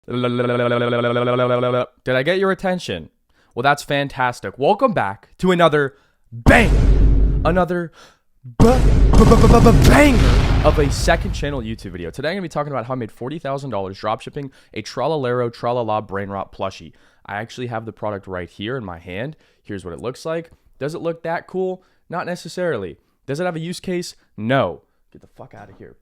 Did I get your attention? Well, that's fantastic. Welcome back to another another banger of a second channel YouTube video. Today I'm going to be talking about how I made $40,000 dropshipping a Tralalero Tralala brainrot plushie. I actually have the product right here in my hand. Here's what it looks like. Does it look that cool? Not necessarily. Does it have a use case? No. Get the fuck out of here.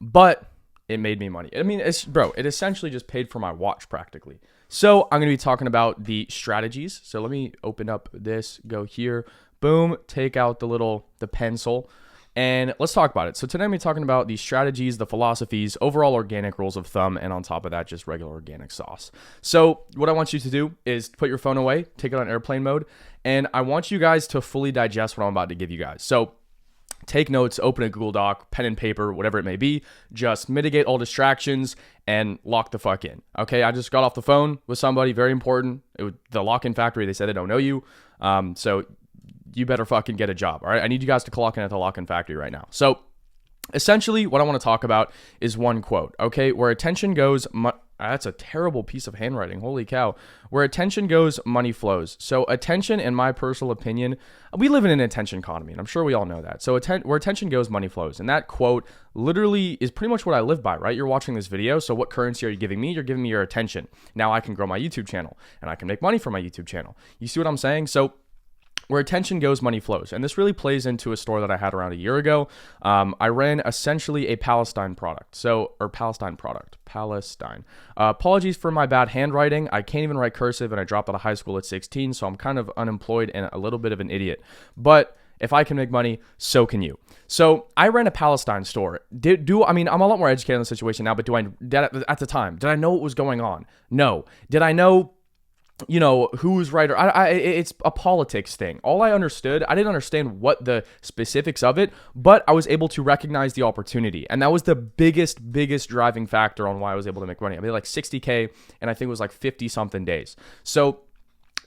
But it made me money. I mean, it essentially just paid for my watch practically. So I'm going to be talking about the strategies. So let me open up this, go here, boom, take out the pencil, and let's talk about it. So today I'm going to be talking about the strategies, the philosophies, overall organic rules of thumb, and on top of that, just regular organic sauce. So what I want you to do is put your phone away, take it on airplane mode, and I want you guys to fully digest what I'm about to give you guys. So take notes, open a Google Doc, pen and paper, whatever it may be. Just mitigate all distractions and lock the fuck in. Okay, I just got off the phone with somebody, very important. The lock-in factory, they said they don't know you. So you better fucking get a job, all right? I need you guys to clock in at the lock-in factory right now. So essentially, what I want to talk about is one quote, okay? Where attention goes... That's a terrible piece of handwriting. Holy cow. Where attention goes, money flows. So attention, in my personal opinion, we live in an attention economy, and I'm sure we all know that. So where attention goes, money flows. And that quote literally is pretty much what I live by, right? You're watching this video, so what currency are you giving me? You're giving me your attention. Now I can grow my YouTube channel, and I can make money from my YouTube channel. You see what I'm saying? So where attention goes, money flows. And this really plays into a store that I had around a year ago. I ran essentially a Palestine. Apologies for my bad handwriting. I can't even write cursive, and I dropped out of high school at 16, so I'm kind of unemployed and a little bit of an idiot. But if I can make money, so can you. So I ran a Palestine store. I mean, I'm a lot more educated on the situation now, but at the time, did I know what was going on? No. Did I know who's right? It's a politics thing. All I didn't understand what the specifics of it, but I was able to recognize the opportunity. And that was the biggest driving factor on why I was able to make money. I made like 60K, and I think it was like 50 something days. So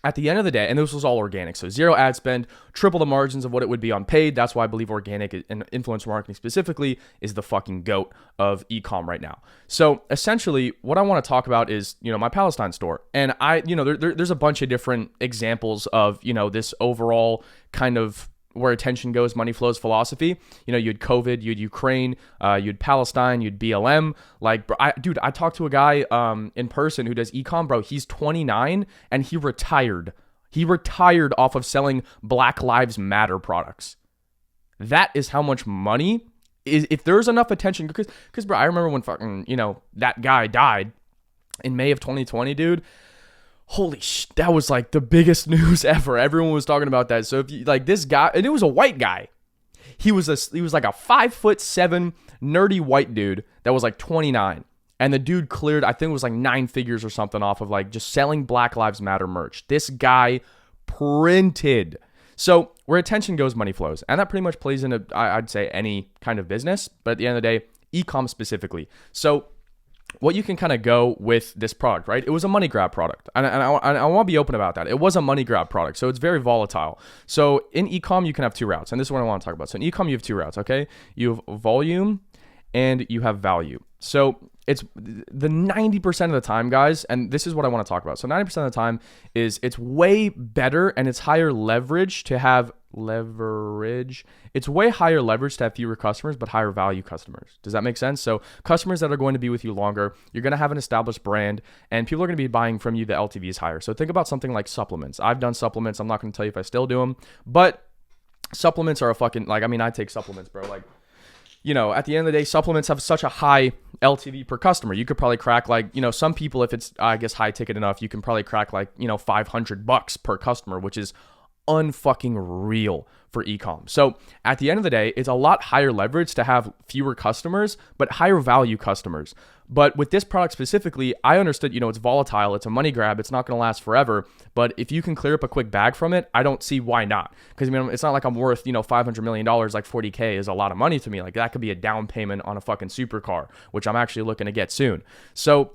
at the end of the day, and this was all organic, so zero ad spend, triple the margins of what it would be on paid. That's why I believe organic and influencer marketing specifically is the fucking GOAT of e-com right now. So essentially, what I want to talk about is, my Palestine store. And there's a bunch of different examples of, this overall kind of where attention goes, money flows philosophy. You had COVID, you had Ukraine, you had Palestine, you had BLM. Like, bro, I talked to a guy in person who does e-com, bro. He's 29 and he retired. He retired off of selling Black Lives Matter products. That is how much money is, if there's enough attention, because bro, I remember when fucking, that guy died in May of 2020, dude. Holy that was like the biggest news ever. Everyone was talking about that. So if you like this guy, and it was a white guy. He was like a 5'7" nerdy white dude that was like 29. And the dude cleared, I think it was like 9 figures or something off of like just selling Black Lives Matter merch. This guy printed. So where attention goes, money flows. And that pretty much plays into, I'd say, any kind of business. But at the end of the day, e-com specifically. So what you can kind of go with this product, right? It was a money grab product. And I want to be open about that. It was a money grab product. So it's very volatile. So in e-com, you can have 2 routes. And this is what I want to talk about. So in e-com, you have 2 routes, okay? You have volume and you have value. So it's the 90% of the time, guys, and this is what I want to talk about. So 90% of the time is it's way better and it's higher leverage to have It's way higher leverage to have fewer customers, but higher value customers. Does that make sense? So customers that are going to be with you longer, you're going to have an established brand, and people are going to be buying from you. The LTV is higher. So think about something like supplements. I've done supplements. I'm not going to tell you if I still do them, but supplements are I take supplements, bro. Like, at the end of the day, supplements have such a high LTV per customer. You could probably crack some people, if it's, I guess, high ticket enough, you can probably crack $500 per customer, which is unfucking real for e-com. So at the end of the day, it's a lot higher leverage to have fewer customers, but higher value customers. But with this product specifically, I understood, it's volatile. It's a money grab. It's not going to last forever. But if you can clear up a quick bag from it, I don't see why not. Because it's not like I'm worth, $500 million, like 40K is a lot of money to me. Like that could be a down payment on a fucking supercar, which I'm actually looking to get soon. So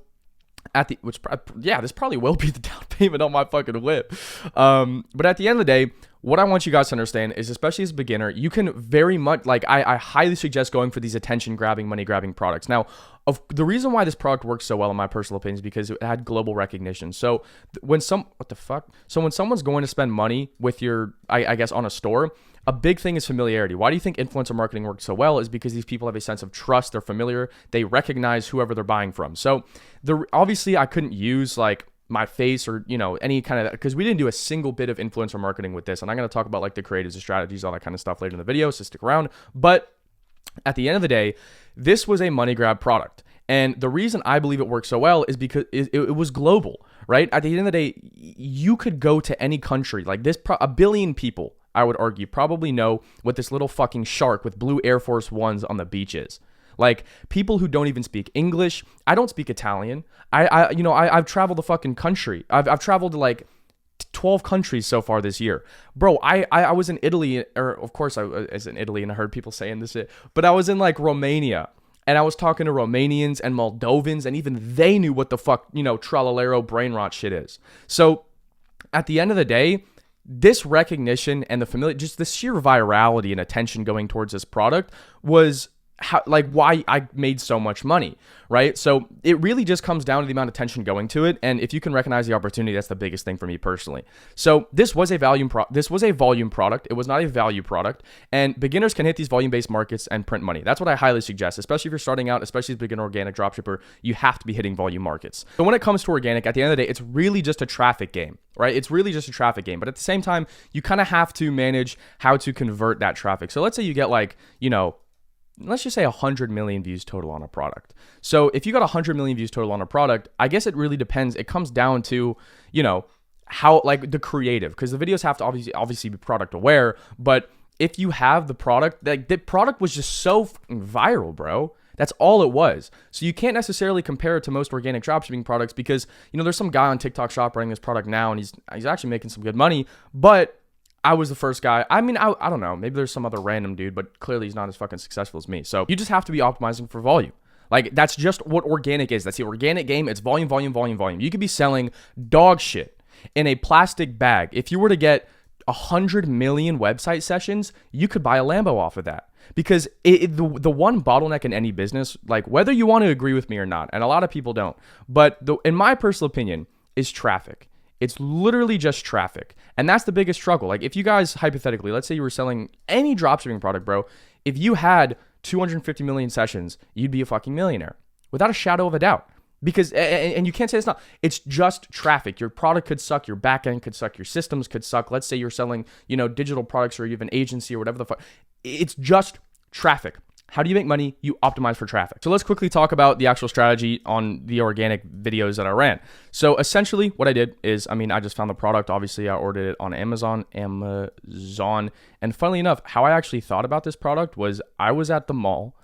this probably will be the down payment on my fucking whip. But at the end of the day, what I want you guys to understand is, especially as a beginner, you can very much, like, I highly suggest going for these attention grabbing, money grabbing products. Now, the reason why this product works so well, in my personal opinion, is because it had global recognition. So when when someone's going to spend money with your, I guess, on a store, a big thing is familiarity. Why do you think influencer marketing works so well? Is because these people have a sense of trust. They're familiar. They recognize whoever they're buying from. So obviously I couldn't use like my face or, any kind of, because we didn't do a single bit of influencer marketing with this. And I'm going to talk about like the creatives, the strategies, all that kind of stuff later in the video. So stick around. But at the end of the day, this was a money grab product. And the reason I believe it worked so well is because it was global, right? At the end of the day, you could go to any country like this. A billion people, I would argue, probably know what this little fucking shark with blue Air Force Ones on the beach is. Like, people who don't even speak English. I don't speak Italian. I've traveled the fucking country. I've traveled to like 12 countries so far this year. Bro, I was in Italy, or of course I was in Italy, and I heard people saying this shit, but I was in like Romania. And I was talking to Romanians and Moldovans, and even they knew what the fuck, tralalero brainrot shit is. So at the end of the day, this recognition and the familiar, just the sheer virality and attention going towards this product was why I made so much money, right? So it really just comes down to the amount of attention going to it, and if you can recognize the opportunity, that's the biggest thing for me personally. So this was a volume product. It was not a value product, and beginners can hit these volume-based markets and print money. That's what I highly suggest, especially if you're starting out, especially as a beginner organic dropshipper. You have to be hitting volume markets. So when it comes to organic, at the end of the day, it's really just a traffic game, right? It's really just a traffic game, but at the same time, you kind of have to manage how to convert that traffic. So let's say you get like, let's just say 100 million views total on a product. So if you got 100 million views total on a product, I guess it really depends. It comes down to, how, like, the creative, because the videos have to obviously be product aware. But if you have the product, like, the product was just so viral, bro. That's all it was. So you can't necessarily compare it to most organic dropshipping products because, there's some guy on TikTok shop running this product now, and he's actually making some good money, but I was the first guy. I mean, I don't know. Maybe there's some other random dude, but clearly he's not as fucking successful as me. So you just have to be optimizing for volume. Like, that's just what organic is. That's the organic game. It's volume, volume, volume, volume. You could be selling dog shit in a plastic bag. If you were to get 100 million website sessions, you could buy a Lambo off of that. Because the one bottleneck in any business, like, whether you want to agree with me or not, and a lot of people don't, but in my personal opinion, is traffic. It's literally just traffic. And that's the biggest struggle. Like, if you guys, hypothetically, let's say you were selling any dropshipping product, bro, if you had 250 million sessions, you'd be a fucking millionaire without a shadow of a doubt. Because, and you can't say it's not, it's just traffic. Your product could suck, your back end could suck, your systems could suck. Let's say you're selling, digital products, or you have an agency or whatever the fuck. It's just traffic. How do you make money? You optimize for traffic. So let's quickly talk about the actual strategy on the organic videos that I ran. So essentially what I did is, I just found the product. Obviously, I ordered it on Amazon. And funnily enough, how I actually thought about this product was I was at the mall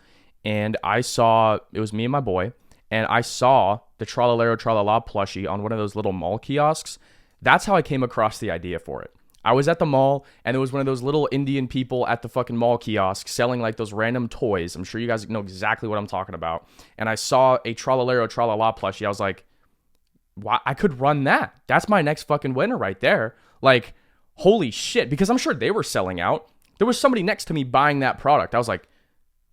and it was me and my boy, and I saw the Tralalero Tralala plushie on one of those little mall kiosks. That's how I came across the idea for it. I was at the mall, and there was one of those little Indian people at the fucking mall kiosk selling like those random toys. I'm sure you guys know exactly what I'm talking about. And I saw a Tralalero Tralala plushie. I was like, wow, I could run that. That's my next fucking winner right there. Like, holy shit. Because I'm sure they were selling out. There was somebody next to me buying that product. I was like,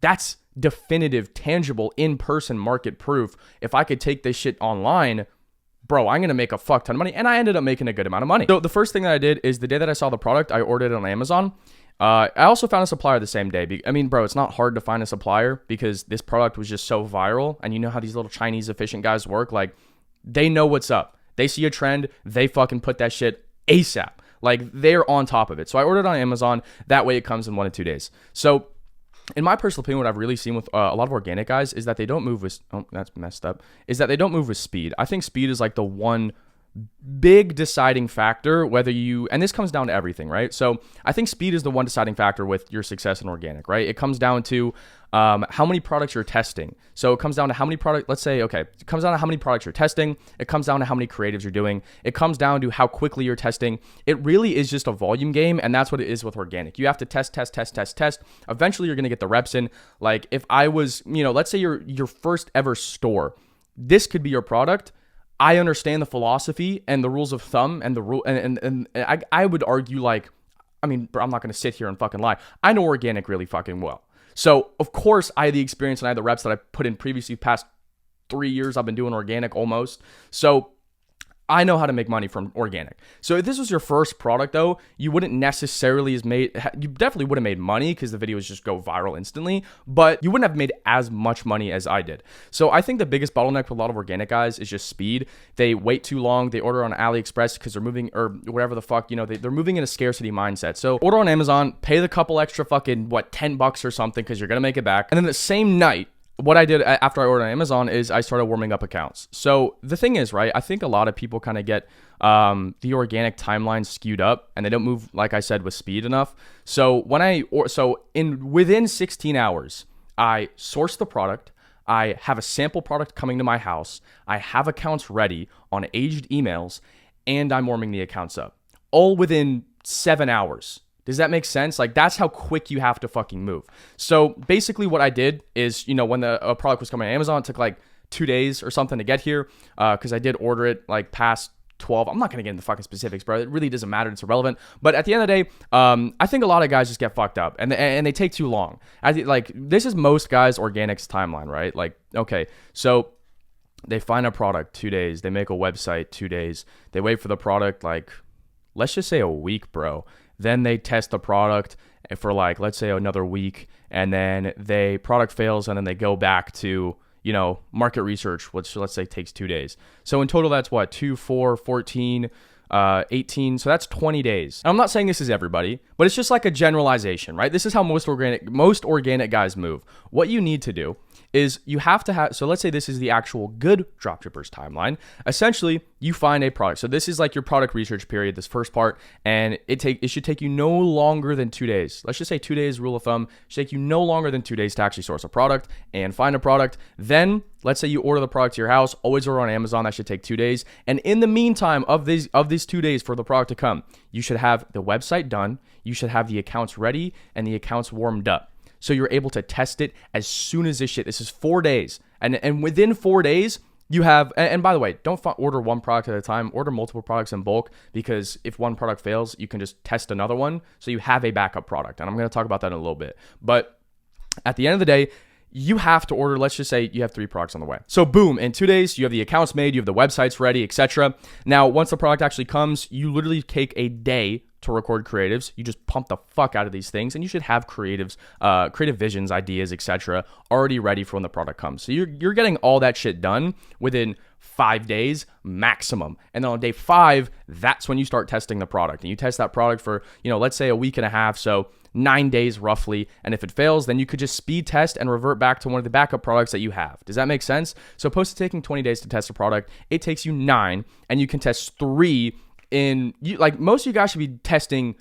that's definitive, tangible, in-person market proof. If I could take this shit online, bro, I'm going to make a fuck ton of money. And I ended up making a good amount of money. So the first thing that I did is the day that I saw the product, I ordered it on Amazon. I also found a supplier the same day. Bro, it's not hard to find a supplier because this product was just so viral. And you know how these little Chinese efficient guys work? Like, they know what's up. They see a trend. They fucking put that shit ASAP. Like, they're on top of it. So I ordered it on Amazon. That way it comes in 1 to 2 days. So in my personal opinion, what I've really seen with a lot of organic guys is that they don't move with, that's messed up, is that they don't move with speed. I think speed is like the one big deciding factor, and this comes down to everything, right? So I think speed is the one deciding factor with your success in organic, right? It comes down to how many products you're testing. So it comes down to how many products, it comes down to how many products you're testing. It comes down to how many creatives you're doing. It comes down to how quickly you're testing. It really is just a volume game, and that's what it is with organic. You have to test. Eventually, you're going to get the reps in. Like, if I was, let's say your first ever store, this could be your product. I understand the philosophy and the rules of thumb and the rule. And I would argue, like, I mean, bro, I'm not going to sit here and fucking lie. I know organic really fucking well. So, of course, I had the experience and I had the reps that I put in previously. Past 3 years, I've been doing organic almost. So, I know how to make money from organic. So if this was your first product though, you wouldn't necessarily you definitely would have made money because the videos just go viral instantly, but you wouldn't have made as much money as I did. So I think the biggest bottleneck for a lot of organic guys is just speed. They wait too long. They order on AliExpress because they're moving, or whatever the fuck, they're moving in a scarcity mindset. So order on Amazon, pay the couple extra fucking, $10 or something because you're going to make it back. And then the same night, what I did after I ordered on Amazon is I started warming up accounts. So the thing is, right, I think a lot of people kind of get the organic timeline skewed up and they don't move, like I said, with speed enough. So within 16 hours, I source the product. I have a sample product coming to my house. I have accounts ready on aged emails, and I'm warming the accounts up all within 7 hours. Does that make sense? Like, that's how quick you have to fucking move. So basically what I did is, when a product was coming on Amazon, it took like 2 days or something to get here because I did order it like past 12. I'm not going to get into fucking specifics, bro. It really doesn't matter. It's irrelevant. But at the end of the day, I think a lot of guys just get fucked up and they take too long. This is most guys' organics timeline, right? Like, okay, so they find a product 2 days. They make a website 2 days. They wait for the product, like, let's just say a week, bro. Then they test the product for like, let's say another week, and then product fails, and then they go back to, market research, which let's say takes 2 days. So in total, that's what, 2, 4, 14, 18. So that's 20 days. And I'm not saying this is everybody, but it's just like a generalization, right? This is how most organic guys move. What you need to do is you have to have, so let's say this is the actual good dropshippers timeline. Essentially, you find a product. So this is like your product research period, this first part, and it should take you no longer than 2 days. Let's just say 2 days, rule of thumb. It should take you no longer than 2 days to actually source a product and find a product. Then let's say you order the product to your house, always order on Amazon. That should take 2 days. And in the meantime of these 2 days for the product to come, you should have the website done. You should have the accounts ready and the accounts warmed up. So you're able to test it as soon as this is 4 days. And within 4 days, you have, and by the way, don't order one product at a time, order multiple products in bulk, because if one product fails, you can just test another one. So you have a backup product. And I'm going to talk about that in a little bit. But at the end of the day, you have to order, let's just say you have 3 products on the way. So boom, in 2 days, you have the accounts made, you have the websites ready, etc. Now, once the product actually comes, you literally take a day to record creatives. You just pump the fuck out of these things, and you should have creative visions, ideas, etc. already ready for when the product comes. So you're getting all that shit done within 5 days maximum. And then on day 5, that's when you start testing the product. And you test that product for, let's say a week and a half, so 9 days roughly. And if it fails, then you could just speed test and revert back to one of the backup products that you have. Does that make sense? So opposed to taking 20 days to test a product, it takes you 9, and you can test 3 most of you guys should be testing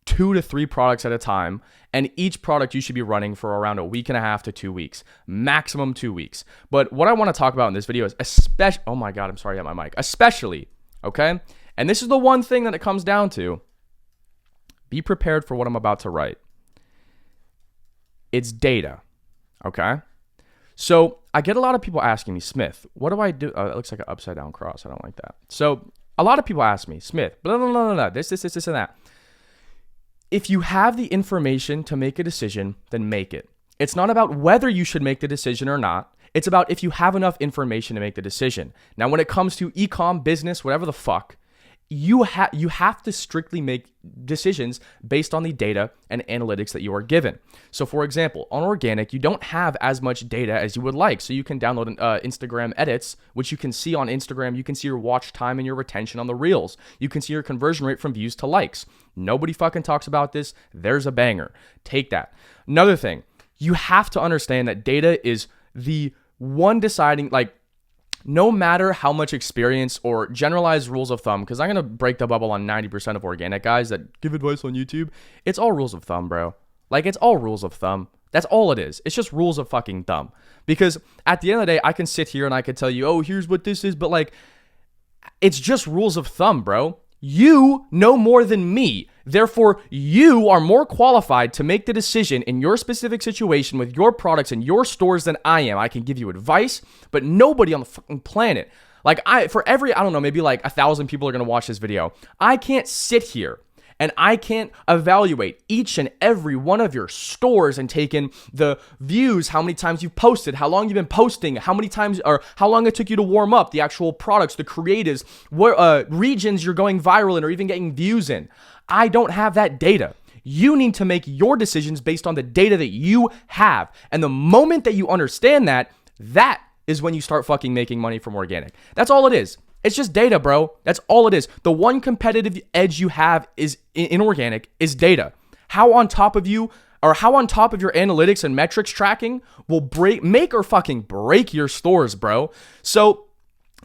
2 to 3 products at a time, and each product you should be running for around a week and a half to 2 weeks, maximum 2 weeks. But what I want to talk about in this video is oh my God, I'm sorry, I have my mic, especially, okay? And this is the one thing that it comes down to. Be prepared for what I'm about to write. It's data, okay? So I get a lot of people asking me, Smith, what do I do? It looks like an upside down cross. I don't like that. So a lot of people ask me, Smith, blah, blah, blah, blah, this, and that. If you have the information to make a decision, then make it. It's not about whether you should make the decision or not. It's about if you have enough information to make the decision. Now, when it comes to e-com, business, whatever the fuck, you have to strictly make decisions based on the data and analytics that you are given. So for example, on organic, you don't have as much data as you would like. So you can download Instagram edits, which you can see on Instagram. You can see your watch time and your retention on the reels. You can see your conversion rate from views to likes. Nobody fucking talks about this. There's a banger. Take that. Another thing, you have to understand that data is the one deciding, no matter how much experience or generalized rules of thumb, because I'm going to break the bubble on 90% of organic guys that give advice on YouTube. It's all rules of thumb, bro. It's all rules of thumb. That's all it is. It's just rules of fucking thumb. Because at the end of the day, I can sit here and I can tell you, oh, here's what this is. But it's just rules of thumb, bro. You know more than me. Therefore, you are more qualified to make the decision in your specific situation with your products and your stores than I am. I can give you advice, but nobody on the fucking planet, Like for every, I don't know, maybe like 1,000 people are going to watch this video. I can't sit here and I can't evaluate each and every one of your stores and take in the views, how many times you've posted, how long you've been posting, how many times or how long it took you to warm up, the actual products, the creatives, what regions you're going viral in or even getting views in. I don't have that data. You need to make your decisions based on the data that you have. And the moment that you understand that, that is when you start fucking making money from organic. That's all it is. It's just data, bro. That's all it is. The one competitive edge you have is in organic is data. How on top of your analytics and metrics tracking will make or fucking break your stores, bro. So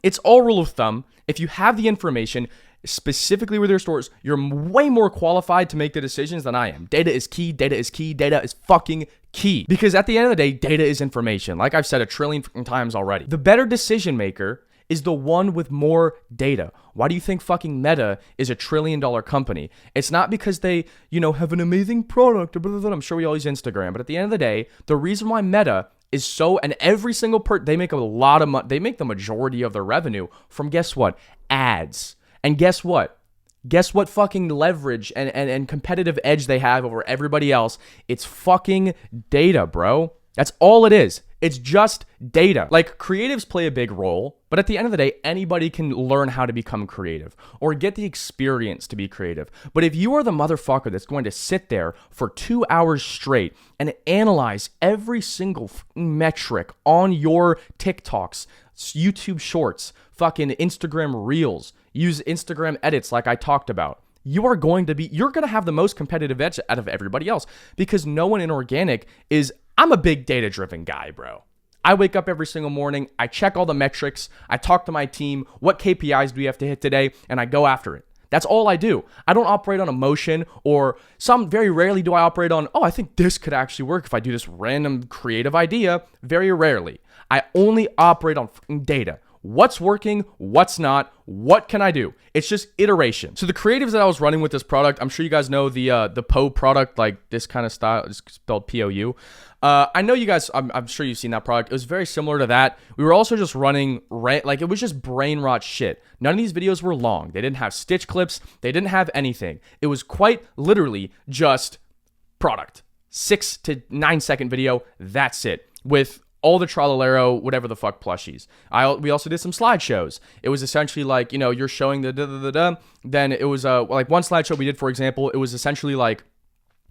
it's all rule of thumb. If you have the information specifically with your stores, you're way more qualified to make the decisions than I am. Data is key. Data is key. Data is fucking key. Because at the end of the day, data is information. Like I've said a trillion times already. The better decision maker is the one with more data. Why do you think fucking Meta is a $1 trillion company? It's not because they, have an amazing product or blah, blah, blah. I'm sure we all use Instagram, but at the end of the day, the reason why Meta is so, and every single they make a lot of money, they make the majority of their revenue from, guess what? Ads. And guess what? Guess what fucking leverage and competitive edge they have over everybody else? It's fucking data, bro. That's all it is. It's just data. Like, creatives play a big role, but at the end of the day, anybody can learn how to become creative or get the experience to be creative. But if you are the motherfucker that's going to sit there for 2 hours straight and analyze every single metric on your TikToks, YouTube shorts, fucking Instagram reels, use Instagram edits like I talked about, you're going to have the most competitive edge out of everybody else, because no one in organic I'm a big data-driven guy, bro. I wake up every single morning, I check all the metrics, I talk to my team, what KPIs do we have to hit today, and I go after it. That's all I do. I don't operate on emotion, or very rarely do I operate on, I think this could actually work if I do this random creative idea. Very rarely. I only operate on data. What's working, what's not, what can I do? It's just iteration. So the creatives that I was running with this product, I'm sure you guys know the PO product, like this kind of style, it's spelled POU. I know you guys, I'm sure you've seen that product. It was very similar to that. We were also just running, it was just brain rot shit. None of these videos were long. They didn't have stitch clips. They didn't have anything. It was quite literally just product. 6 to 9 second video. That's it. With all the Trallalero, whatever the fuck plushies. We also did some slideshows. It was essentially like, you're showing the da-da-da-da. Then it was like one slideshow we did, for example, it was essentially like,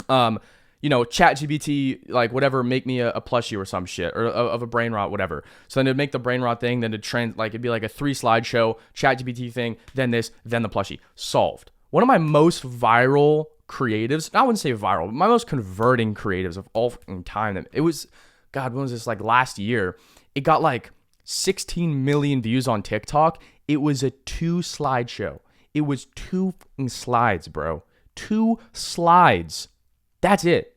ChatGPT, like whatever, make me a plushie or some shit, or of a brainrot, whatever. So then it'd make the brainrot thing, then it'd be like a 3 slideshow, ChatGPT thing, then this, then the plushie. Solved. One of my most viral creatives, I wouldn't say viral, but my most converting creatives of all time. It was, God, when was this? Like last year. It got like 16 million views on TikTok. It was a 2 slideshow. It was 2 slides, bro. 2 slides. That's it.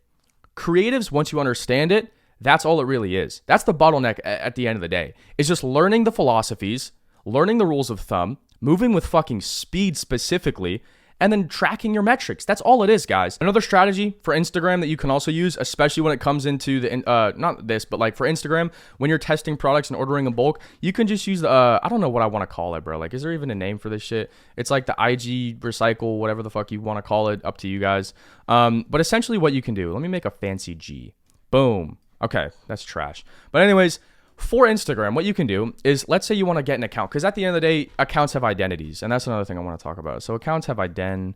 Creatives, once you understand it, that's all it really is. That's the bottleneck at the end of the day. It's just learning the philosophies, learning the rules of thumb, moving with fucking speed specifically, and then tracking your metrics. That's all it is, guys. Another strategy for Instagram that you can also use, especially when it comes into the, not this, but like for Instagram, when you're testing products and ordering in bulk, you can just use the, I don't know what I want to call it, bro. Like, is there even a name for this shit? It's like the IG recycle, whatever the fuck you want to call it, up to you guys. But essentially what you can do, let me make a fancy G. Boom. Okay, that's trash. But anyways, for Instagram, what you can do is, let's say you want to get an account, because at the end of the day, accounts have identities, and that's another thing I want to talk about. So accounts have identities.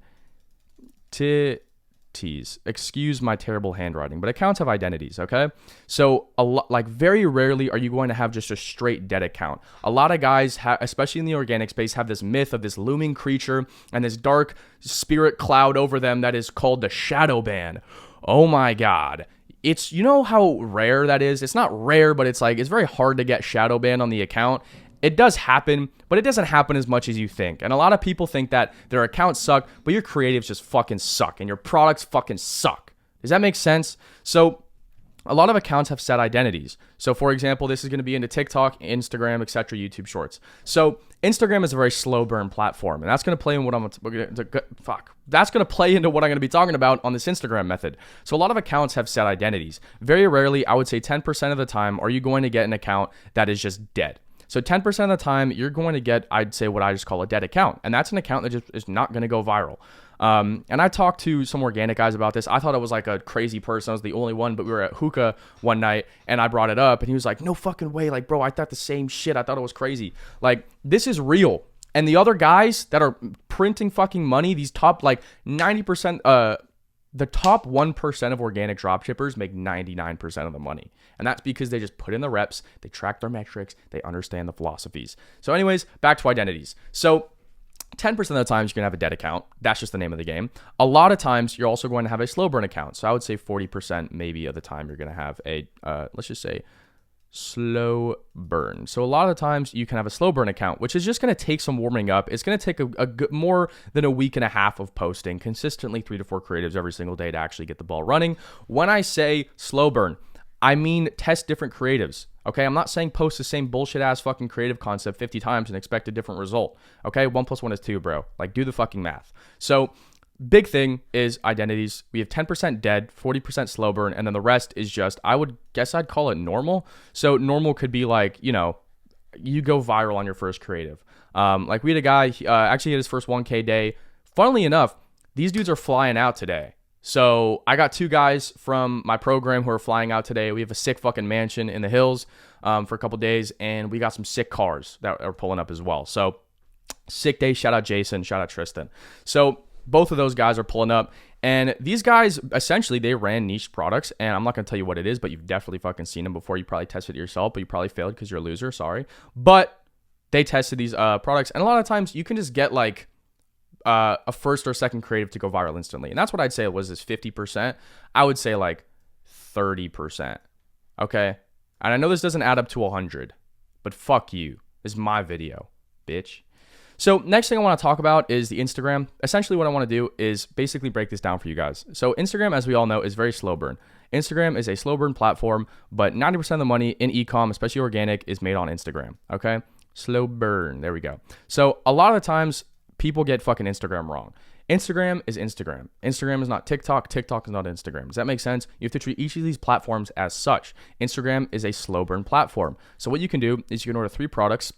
Excuse my terrible handwriting, but accounts have identities, okay? So very rarely are you going to have just a straight dead account. A lot of guys, especially in the organic space, have this myth of this looming creature and this dark spirit cloud over them that is called the shadow ban. Oh my God. It's, how rare that is? It's not rare, but it's very hard to get shadow banned on the account. It does happen, but it doesn't happen as much as you think. And a lot of people think that their accounts suck, but your creatives just fucking suck and your products fucking suck. Does that make sense? So a lot of accounts have set identities. So for example, this is going to be into TikTok, Instagram, etc., YouTube Shorts. So Instagram is a very slow burn platform, and that's going to play in what That's going to play into what I'm going to be talking about on this Instagram method. So a lot of accounts have set identities. Very rarely, I would say 10% of the time, are you going to get an account that is just dead. So 10% of the time, you're going to get, I'd say, what I just call a dead account. And that's an account that just is not going to go viral. And I talked to some organic guys about this. I thought it was like a crazy person. I was the only one, but we were at hookah one night and I brought it up and he was like, no fucking way. Like, bro, I thought the same shit. I thought it was crazy. Like, this is real. And the other guys that are printing fucking money, these top like 90%, the top 1% of organic dropshippers make 99% of the money. And that's because they just put in the reps, they track their metrics, they understand the philosophies. So anyways, back to identities. So 10% of the times you're going to have a dead account. That's just the name of the game. A lot of times you're also going to have a slow burn account. So I would say 40% maybe of the time you're going to have a, let's just say, slow burn. So a lot of the times you can have a slow burn account, which is just going to take some warming up. It's going to take a good, more than a week and a half of posting consistently 3 to 4 creatives every single day to actually get the ball running. When I say slow burn, I mean test different creatives. Okay, I'm not saying post the same bullshit ass fucking creative concept 50 times and expect a different result. Okay, 1 + 1 is 2, bro. Like, do the fucking math. So big thing is identities. We have 10% dead, 40% slow burn, and then the rest is just, I would guess I'd call it normal. So normal could be like, you know, you go viral on your first creative. Like we had a guy, actually had his first 1K day. Funnily enough, these dudes are flying out today. So I got 2 guys from my program who are flying out today. We have a sick fucking mansion in the hills for a couple days, and we got some sick cars that are pulling up as well. So sick day. Shout out Jason. Shout out Tristan. So both of those guys are pulling up, and these guys, essentially, they ran niche products, and I'm not going to tell you what it is, but you've definitely fucking seen them before. You probably tested it yourself, but you probably failed because you're a loser. Sorry. But they tested these products, and a lot of times you can just get like a first or second creative to go viral instantly. And that's what I'd say was this 50%. I would say like 30%. Okay. And I know this doesn't add up to 100, but fuck you. This is my video, bitch. So next thing I want to talk about is the Instagram. Essentially what I want to do is basically break this down for you guys. So Instagram, as we all know, is very slow burn. Instagram is a slow burn platform, but 90% of the money in e-com, especially organic, is made on Instagram. Okay. Slow burn. There we go. So a lot of the times people get fucking Instagram wrong. Instagram is Instagram. Instagram is not TikTok. TikTok is not Instagram. Does that make sense? You have to treat each of these platforms as such. Instagram is a slow burn platform. So what you can do is you can order 3 products.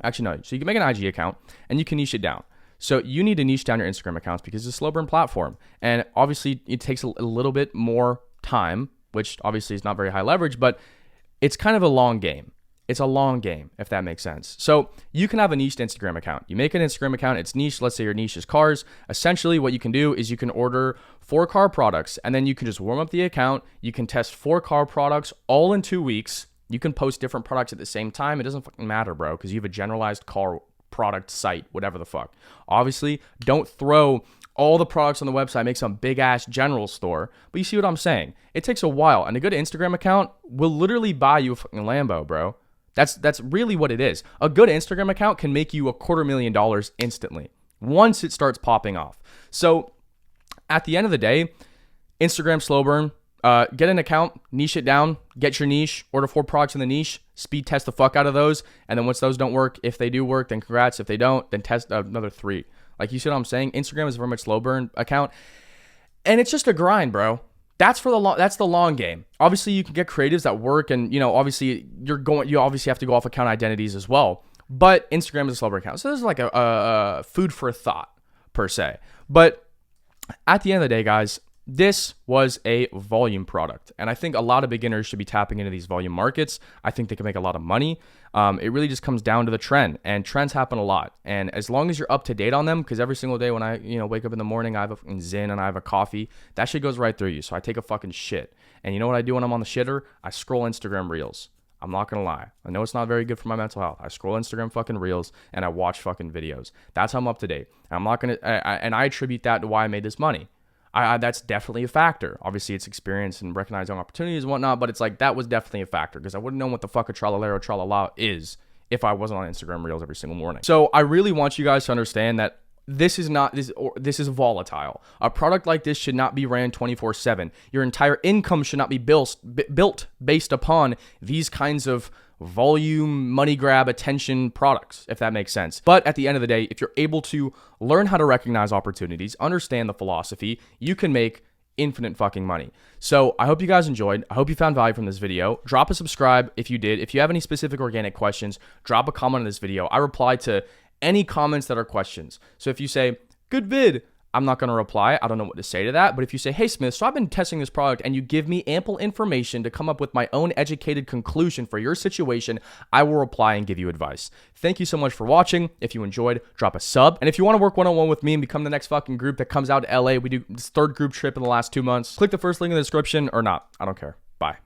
Actually, no. So you can make an IG account and you can niche it down. So you need to niche down your Instagram accounts because it's a slow burn platform. And obviously it takes a little bit more time, which obviously is not very high leverage, but it's kind of a long game. It's a long game, if that makes sense. So you can have a niched Instagram account. You make an Instagram account, it's niche. Let's say your niche is cars. Essentially, what you can do is you can order 4 car products, and then you can just warm up the account. You can test 4 car products all in 2 weeks. You can post different products at the same time. It doesn't fucking matter, bro, because you have a generalized car product site, whatever the fuck. Obviously, don't throw all the products on the website, make some big ass general store. But you see what I'm saying? It takes a while, and a good Instagram account will literally buy you a fucking Lambo, bro. That's really what it is. A good Instagram account can make you $250,000 instantly once it starts popping off. So at the end of the day, Instagram slow burn, get an account, niche it down, get your niche, order 4 products in the niche, speed test the fuck out of those. And then once those don't work, if they do work, then congrats. If they don't, then test another 3. Like, you see what I'm saying? Instagram is a very much slow burn account. And it's just a grind, bro. That's the long game. Obviously, you can get creatives that work, and obviously you obviously have to go off account identities as well. But Instagram is a slow burn account, so this is like a food for thought per se. But at the end of the day, guys, this was a volume product, and I think a lot of beginners should be tapping into these volume markets. I think they can make a lot of money. It really just comes down to the trend, and trends happen a lot. And as long as you're up to date on them, because every single day when I wake up in the morning, I have a fucking Zen and I have a coffee, that shit goes right through you. So I take a fucking shit, and you know what I do when I'm on the shitter? I scroll Instagram Reels. I'm not gonna lie. I know it's not very good for my mental health. I scroll Instagram fucking Reels and I watch fucking videos. That's how I'm up to date. And I'm not gonna, and I attribute that to why I made this money. That's definitely a factor. Obviously, it's experience and recognizing opportunities and whatnot, but it's like that was definitely a factor because I wouldn't know what the fuck a tralalero tralala is if I wasn't on Instagram Reels every single morning. So I really want you guys to understand that this is volatile. A product like this should not be ran 24/7. Your entire income should not be built based upon these kinds of volume, money grab, attention products, if that makes sense. But at the end of the day, if you're able to learn how to recognize opportunities, understand the philosophy, you can make infinite fucking money. So I hope you guys enjoyed. I hope you found value from this video. Drop a subscribe if you did. If you have any specific organic questions, drop a comment on this video. I reply to any comments that are questions. So if you say, good vid, I'm not going to reply. I don't know what to say to that. But if you say, hey, Smith, so I've been testing this product, and you give me ample information to come up with my own educated conclusion for your situation, I will reply and give you advice. Thank you so much for watching. If you enjoyed, drop a sub. And if you want to work one-on-one with me and become the next fucking group that comes out to LA, we do this 3rd group trip in the last 2 months. Click the first link in the description or not. I don't care. Bye.